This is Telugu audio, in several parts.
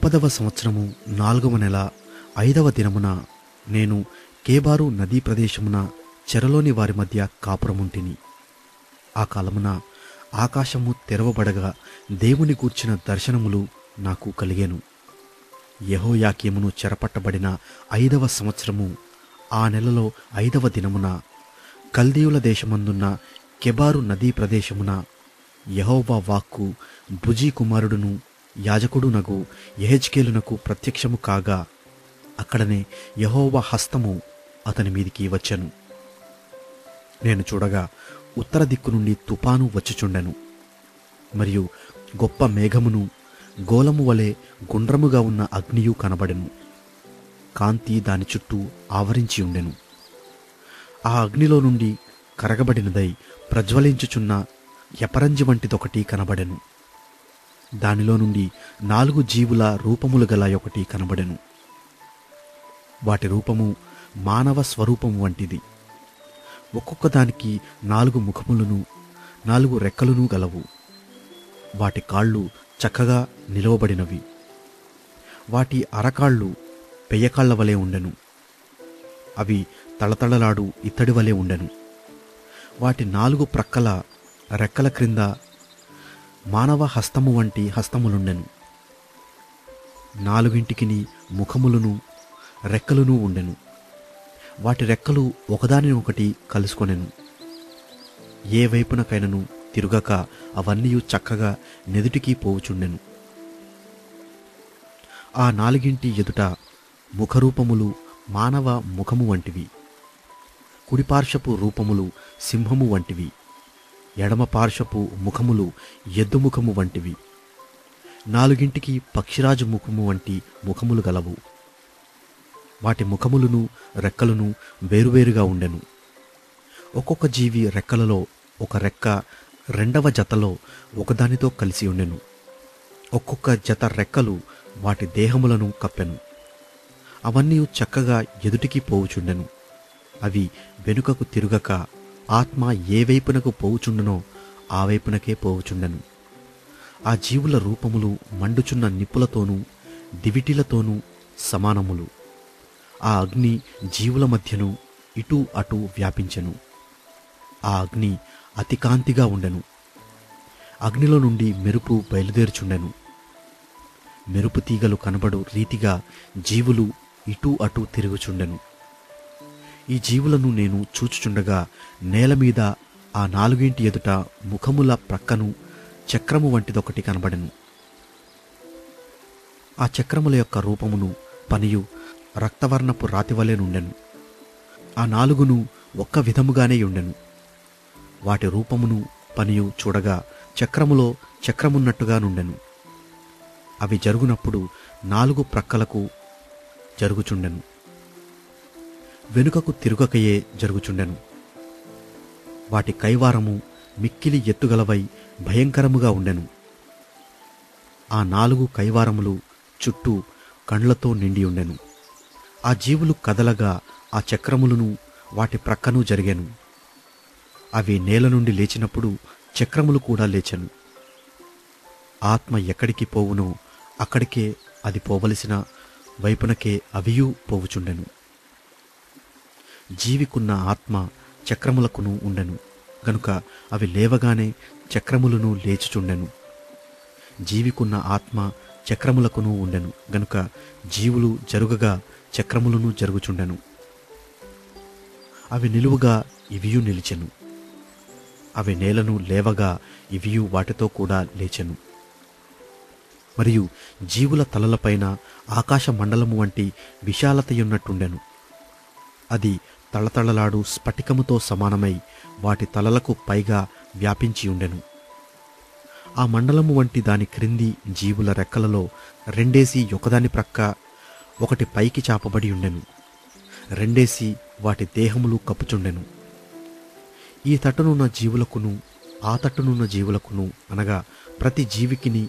30వ సంవత్సరము 4వ నెల 5వ దినమున నేను కేబారు నదీ ప్రదేశమున చెరలోని వారి మధ్య కాపురముంటిని. ఆ కాలమున ఆకాశము తెరవబడగా దేవుని గూర్చిన దర్శనములు నాకు కలిగెను. యెహోయాకీమును చెరపట్టబడిన 5వ సంవత్సరము ఆ నెలలో 5వ దినమున కల్దీయుల దేశమందున్న కెబారు నదీ ప్రదేశమున యెహోవా వాక్కు బుజీ కుమారుడును యాజకుడునగు యెహెజ్కేలునకు ప్రత్యక్షము కాగా అక్కడనే యెహోవా హస్తము అతని మీదికి వచ్చెను. నేను చూడగా ఉత్తర దిక్కు నుండి తుపాను వచ్చుచుండెను. మరియు గొప్ప మేఘమును గోళము వలె గుండ్రముగా ఉన్న అగ్నియు కనబడెను. కాంతి దాని చుట్టూ ఆవరించి ఉండెను. ఆ అగ్నిలో నుండి కరగబడినదై ప్రజ్వలించుచున్న ఎపరంజి వంటిదొకటి కనబడెను. దానిలో నుండి 4 జీవుల రూపములు గల ఒకటి కనబడెను. వాటి రూపము మానవ స్వరూపము వంటిది. ఒక్కొక్క దానికి 4 ముఖములను 4 రెక్కలును గలవు. వాటి కాళ్ళు చక్కగా నిలవబడినవి. వాటి అరకాళ్ళు పెయ్యకాళ్ల వలె ఉండెను. అవి తళతళలాడు ఇత్తడి వలె ఉండెను. వాటి 4 ప్రక్కల రెక్కల క్రింద మానవ హస్తము వంటి హస్తములుండెను. 4 ముఖములను రెక్కలును ఉండెను. వాటి రెక్కలు ఒకదాని ఒకటి కలుసుకొనెను. ఏ వైపునకైనను తిరుగక అవన్నీ చక్కగా నెదుటికి పోవుచుండెను. ఆ 4 ఎదుట ముఖరూపములు మానవ ముఖము వంటివి. కుడిపార్శ్వపు రూపములు సింహము వంటివి. ఎడమ పార్శ్వపు ముఖములు ఎద్దుముఖము వంటివి. 4 పక్షిరాజు ముఖము వంటి ముఖములు గలవు. వాటి ముఖములను రెక్కలను వేరువేరుగా ఉండెను. ఒక్కొక్క జీవి రెక్కలలో ఒక రెక్క 2వ జతలో ఒకదానితో కలిసి ఉండెను. ఒక్కొక్క జత రెక్కలు వాటి దేహములను కప్పెను. అవన్నీ చక్కగా ఎదుటికి పోవుచుండెను. అవి వెనుకకు తిరుగక ఆత్మ ఏ వైపునకు పోవుచుండెనో ఆ వైపునకే పోవుచుండెను. ఆ జీవుల రూపములు మండుచున్న నిప్పులతోనూ దివిటీలతోనూ సమానములు. ఆ అగ్ని జీవుల మధ్యను ఇటూ అటూ వ్యాపించెను. ఆ అగ్ని అతి కాంతిగా ఉండెను. అగ్నిలో నుండి మెరుపు బయలుదేరుచుండెను. మెరుపు తీగలు కనబడు రీతిగా జీవులు ఇటూ అటూ తిరుగుచుండెను. ఈ జీవులను నేను చూచుచుండగా నేల మీద ఆ 4 ఎదుట ముఖముల ప్రక్కను చక్రము వంటిదొకటి కనబడెను. ఆ చక్రముల యొక్క రూపమును పనియు రక్తవర్ణపు రాతివలె నుండెను. ఆ 4 ఒక్క విధముగానే ఉండెను. వాటి రూపమును పనియు చూడగా చక్రములో చక్రమున్నట్టుగా నుండెను. అవి జరుగునప్పుడు 4 ప్రక్కలకు జరుగుచుండెను. వెనుకకు తిరుగకయే జరుగుచుండెను. వాటి కైవారము మిక్కిలి ఎత్తుగలవై భయంకరముగా ఉండెను. ఆ 4 కైవారములు చుట్టూ కండ్లతో నిండి ఉండెను. ఆ జీవులు కదలగా ఆ చక్రములను వాటి ప్రక్కను జరిగెను. అవి నేల నుండి లేచినప్పుడు చక్రములు కూడా లేచెను. ఆత్మ ఎక్కడికి పోవునో అక్కడికే అది పోవలసిన వైపునకే అవియూ పోవుచుండెను. జీవికున్న ఆత్మ చక్రములకును ఉండెను గనుక అవి లేవగానే చక్రములను లేచుచుండెను. జీవికున్న ఆత్మ చక్రములకును ఉండెను గనుక జీవులు జరుగగా చక్రములను జరుగుచుండెను. అవి నిలువుగా ఇవియు నిలిచెను. అవి నేలను లేవగా ఇవియు వాటితో కూడా లేచెను. మరియు జీవుల తలలపైన ఆకాశ మండలము వంటి విశాలతయున్నట్టుండెను. అది తళతళలాడు స్ఫటికముతో సమానమై వాటి తలలకు పైగా వ్యాపించి ఉండెను. ఆ మండలము వంటి దాని క్రింది జీవుల రెక్కలలో 2 ఒకదాని ప్రక్క ఒకటి పైకి చాపబడి ఉండెను. 2 వాటి దేహములు కప్పుచుండెను. ఈ తట్టునున్న జీవులకును ఆ తట్టునున్న జీవులకును అనగా ప్రతి జీవికిని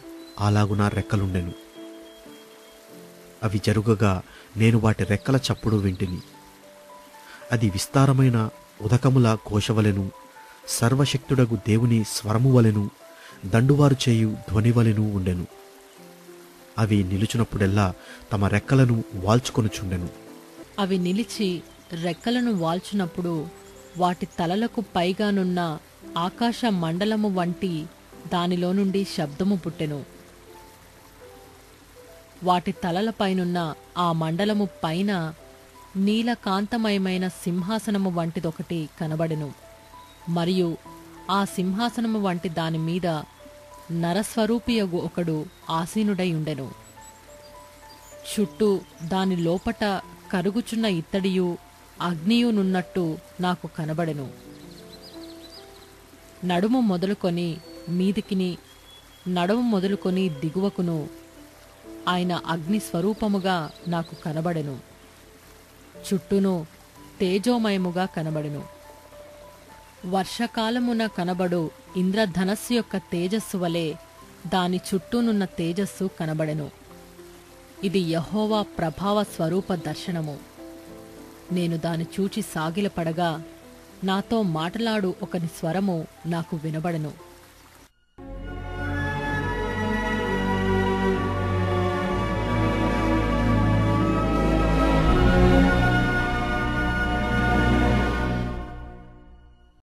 అలాగున రెక్కలుండెను. అవి జరుగగా నేను వాటి రెక్కల చప్పుడు వింటిని. అది విస్తారమైన ఉదకముల ఘోషవలెను సర్వశక్తుడగు దేవుని స్వరము వలెను దండువారు చేయు ధ్వనివలెను ఉండెను. అవి నిలుచునప్పుడెల్లా తమ రెక్కలను వాల్చుకొనుచుండెను. అవి నిలిచి రెక్కలను వాల్చునప్పుడు వాటి తలలకు పైగానున్న ఆకాశ మండలము వంటి దానిలో నుండి శబ్దము పుట్టెను. వాటి తలలపైనున్న ఆ మండలము పైన నీలకాంతమయమైన సింహాసనము వంటిదొకటి కనబడెను. మరియు ఆ సింహాసనము వంటి దానిమీద నరస్వరూపియగు ఒకడు ఆసీనుడై ఉండెను. చుట్టూ దాని లోపట కరుగుచున్న ఇత్తడియు అగ్నియునున్నట్టు నాకు కనబడెను. నడుము మొదలుకొని మీదికిని, నడుము మొదలుకొని దిగువకును ఆయన అగ్ని స్వరూపముగా నాకు కనబడెను. చుట్టూను తేజోమయముగా కనబడెను. వర్షకాలమున కనబడు ఇంద్రధనస్సు యొక్క తేజస్సు వలె దాని చుట్టూనున్న తేజస్సు కనబడెను. ఇది యెహోవా ప్రభావ స్వరూప దర్శనము. నేను దాని చూచి సాగిలపడగా నాతో మాటలాడు ఒకని స్వరము నాకు వినబడెను.